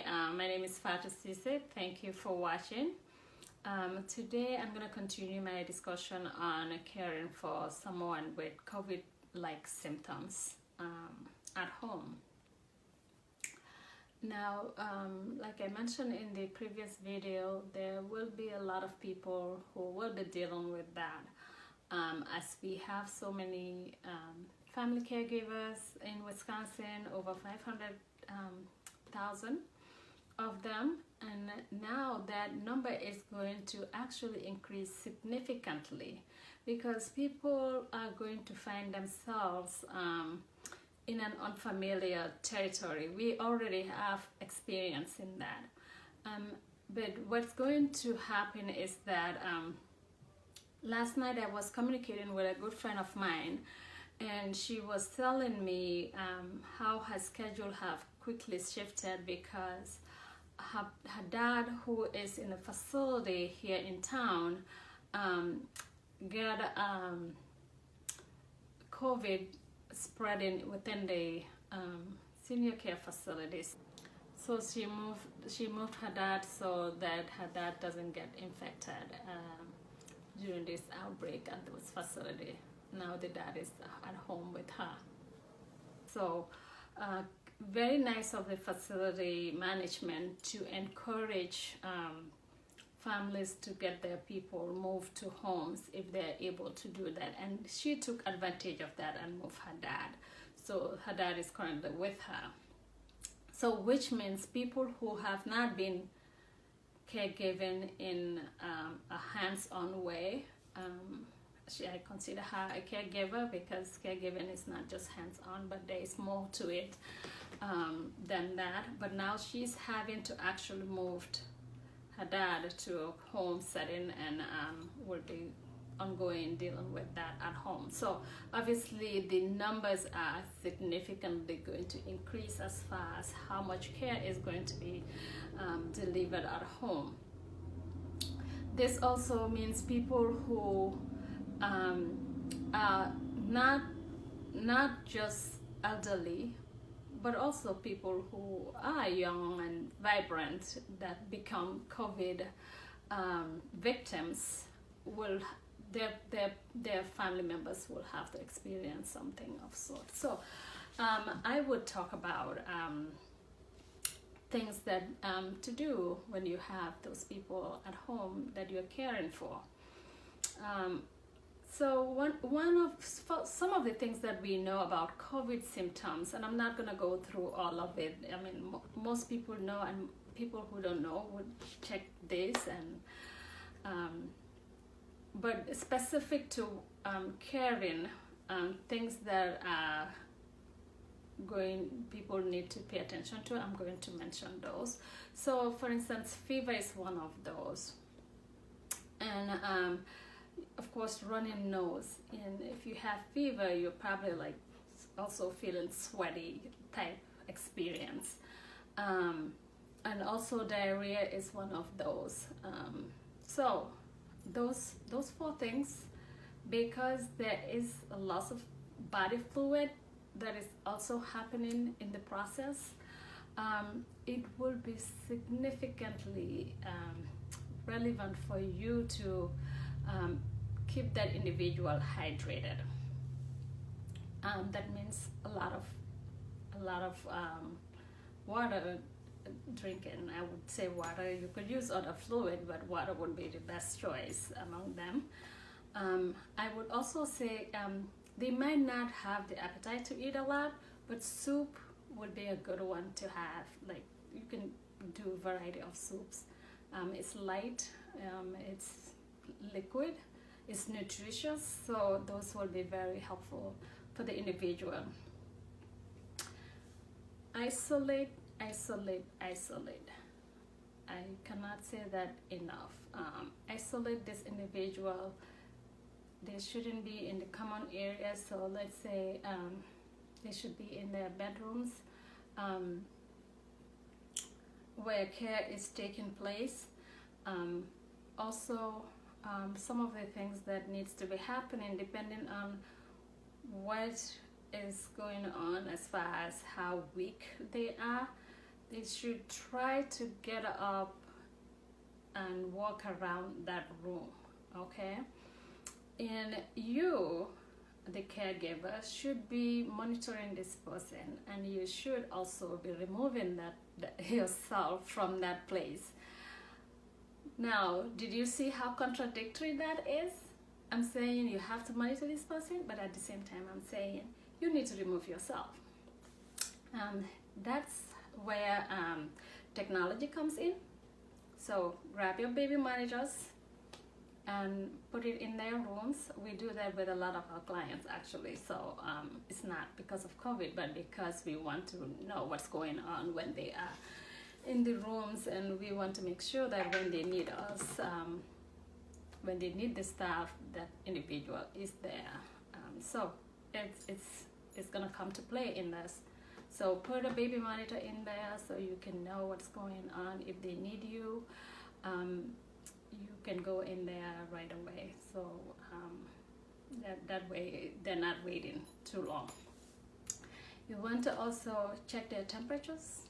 Hi, my name is Fatou Cisse. Thank you for watching. Today I'm going to continue my discussion on caring for someone with COVID-like symptoms at home. Now, like I mentioned in the previous video, there will be a lot of people who will be dealing with that as we have so many family caregivers in Wisconsin, over 500,000 of them, and now that number is going to actually increase significantly because people are going to find themselves in an unfamiliar territory. We already have experience in that, but what's going to happen is that last night I was communicating with a good friend of mine, and she was telling me how her schedule have quickly shifted because her dad, who is in a facility here in town, got COVID spreading within the senior care facilities. So she moved her dad so that her dad doesn't get infected during this outbreak at this facility. Now the dad is at home with her. So very nice of the facility management to encourage families to get their people moved to homes if they're able to do that, and she took advantage of that and moved her dad. So her dad is currently with her. So which means people who have not been caregiving in a hands-on way, I consider her a caregiver because caregiving is not just hands-on, but there is more to it than that. But now she's having to actually move her dad to a home setting and will be ongoing dealing with that at home. So obviously the numbers are significantly going to increase as far as how much care is going to be delivered at home. This also means people who are not just elderly, but also people who are young and vibrant that become COVID victims will their family members will have to experience something of sort. So I would talk about things that to do when you have those people at home that you're caring for. So some of the things that we know about COVID symptoms, and I'm not going to go through all of it. I mean, most people know, and people who don't know would check this. And but specific to caring, things that are people need to pay attention to, I'm going to mention those. So, for instance, fever is one of those, and of course, running nose. And if you have fever, you're probably like also feeling sweaty type experience. And also diarrhea is one of those. So those four things, because there is a loss of body fluid that is also happening in the process, it will be significantly relevant for you to keep that individual hydrated. That means a lot of water drinking. I would say water. You could use other fluid, but water would be the best choice among them. I would also say they might not have the appetite to eat a lot, but soup would be a good one to have. Like, you can do a variety of soups. It's light, it's liquid, it's nutritious, so those will be very helpful for the individual. Isolate. I cannot say that enough. Isolate this individual. They shouldn't be in the common areas, so let's say they should be in their bedrooms where care is taking place. Also, some of the things that needs to be happening depending on what is going on as far as how weak they are. they should try to get up and walk around that room, okay? And you, the caregiver, should be monitoring this person, and you should also be removing that yourself from that place. Now, did you see how contradictory that is? I'm saying you have to monitor this person, but at the same time I'm saying you need to remove yourself. That's where technology comes in. So grab your baby monitors and put it in their rooms. We do that with a lot of our clients actually. So it's not because of COVID, but because we want to know what's going on when they are in the rooms, and we want to make sure that when they need us, when they need the staff, that individual is there. So it's gonna come to play in this. So put a baby monitor in there so you can know what's going on. If they need you, you can go in there right away. So that way they're not waiting too long. You want to also check their temperatures,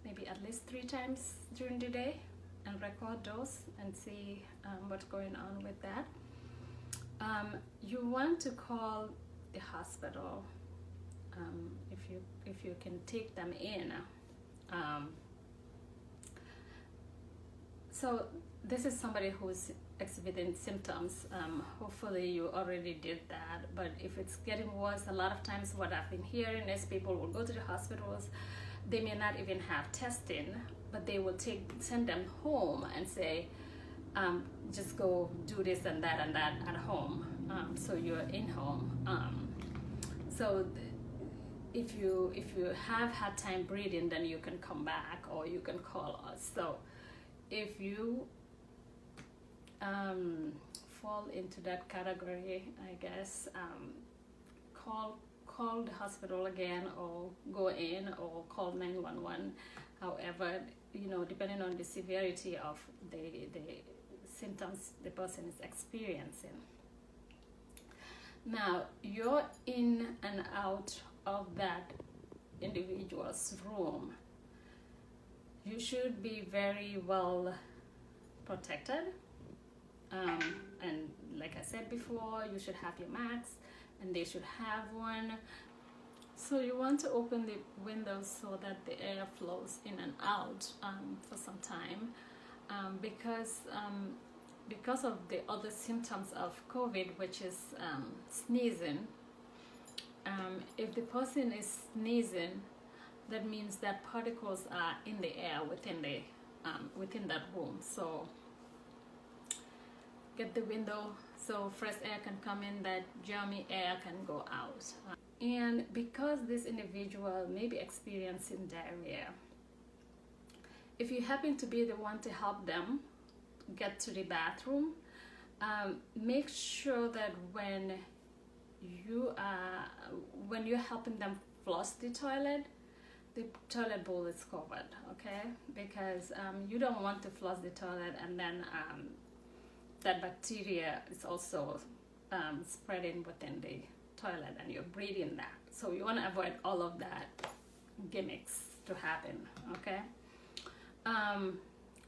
maybe at least 3 times during the day, and record those and see what's going on with that. You want to call the hospital if you can take them in. So this is somebody who's exhibiting symptoms. Hopefully you already did that, but if it's getting worse, a lot of times what I've been hearing is people will go to the hospitals. They may not even have testing, but they will send them home and say, just go do this and that at home. So you're in home. So if you have had time breathing, then you can come back or you can call us. So if you fall into that category, I guess, call the hospital again, or go in, or call 911. However, depending on the severity of the symptoms the person is experiencing. Now, you're in and out of that individual's room. You should be very well protected. And like I said before, you should have your mask, and they should have one. So you want to open the windows so that the air flows in and out for some time, because of the other symptoms of COVID, which is sneezing. If the person is sneezing, that means that particles are in the air within that room. So get the window so fresh air can come in, that germy air can go out. And because this individual may be experiencing diarrhea, if you happen to be the one to help them get to the bathroom, make sure that when you're helping them flush the toilet bowl is covered, okay? Because you don't want to flush the toilet and then that bacteria is also spreading within the toilet, and you're breathing that. So you want to avoid all of that gimmicks to happen, okay?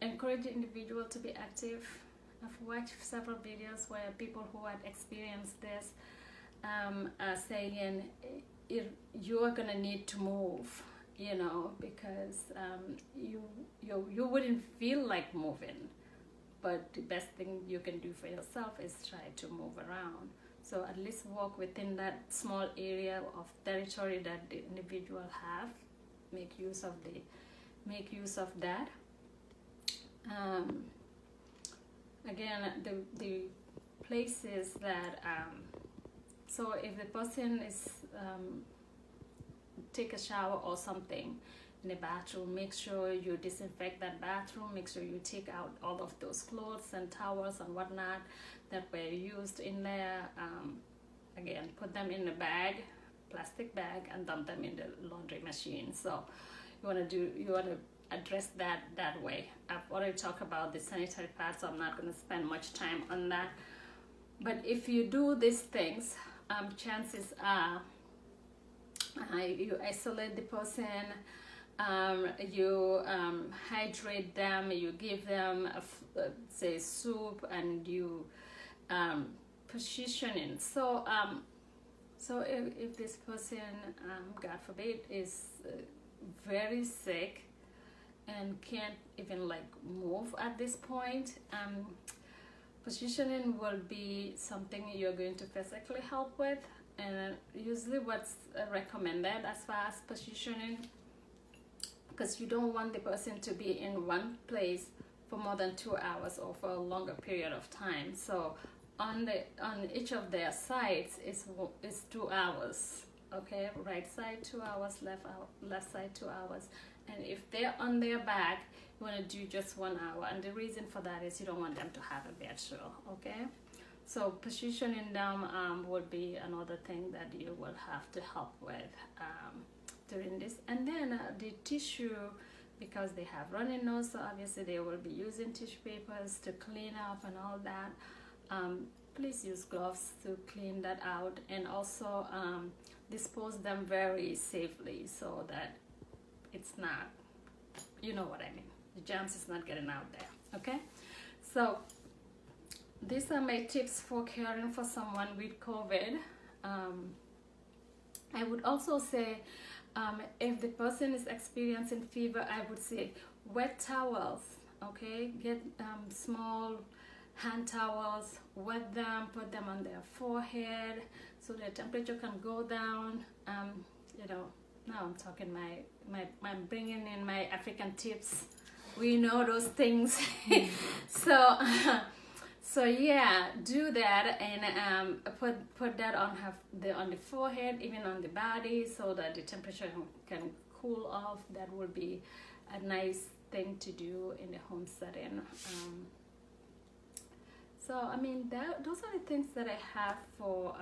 Encourage the individual to be active. I've watched several videos where people who had experienced this are saying you're gonna need to move, because you wouldn't feel like moving, but the best thing you can do for yourself is try to move around. So at least walk within that small area of territory that the individual have. Make use of that. Again, the places that so if the person is take a shower or something in the bathroom, make sure you disinfect that bathroom. Make sure you take out all of those clothes and towels and whatnot that were used in there. Again, put them in a bag, plastic bag, and dump them in the laundry machine. So you want to address that way. I've already talked about the sanitary part, so I'm not going to spend much time on that. But if you do these things, chances are you isolate the person, You hydrate them, you give them say soup, and you positioning. So if this person, God forbid, is very sick and can't even like move at this point, positioning will be something you're going to physically help with. And usually what's recommended as far as positioning, because you don't want the person to be in one place for more than 2 hours or for a longer period of time. So on each of their sides is 2 hours. Okay, right side 2 hours, left side 2 hours. And if they're on their back, you want to do just 1 hour. And the reason for that is you don't want them to have a bad show. Okay, so positioning them would be another thing that you will have to help with during this. And then the tissue, because they have runny nose, so obviously they will be using tissue papers to clean up and all that. Please use gloves to clean that out, and also dispose them very safely so that it's not, you know what I mean, the germs is not getting out there. Okay, so these are my tips for caring for someone with COVID. I would also say, if the person is experiencing fever, I would say wet towels. Okay, get small hand towels, wet them, put them on their forehead so the temperature can go down. You know, now I'm talking I'm bringing in my African tips. We know those things. So yeah, do that, and put that on the forehead, even on the body, so that the temperature can cool off. That would be a nice thing to do in the home setting. So I mean, those are the things that I have for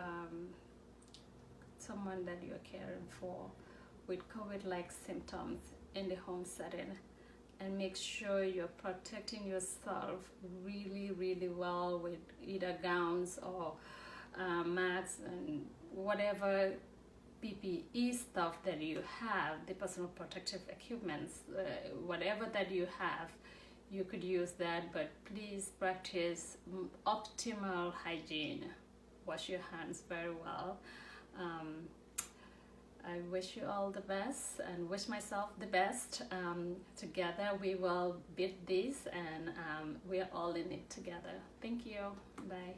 someone that you're caring for with COVID-like symptoms in the home setting. And make sure you're protecting yourself really, really well with either gowns or masks and whatever PPE stuff that you have, the personal protective equipments, whatever that you have, you could use that. But please practice optimal hygiene. Wash your hands very well. I wish you all the best and wish myself the best. Together we will beat this, and we are all in it together. Thank you. Bye.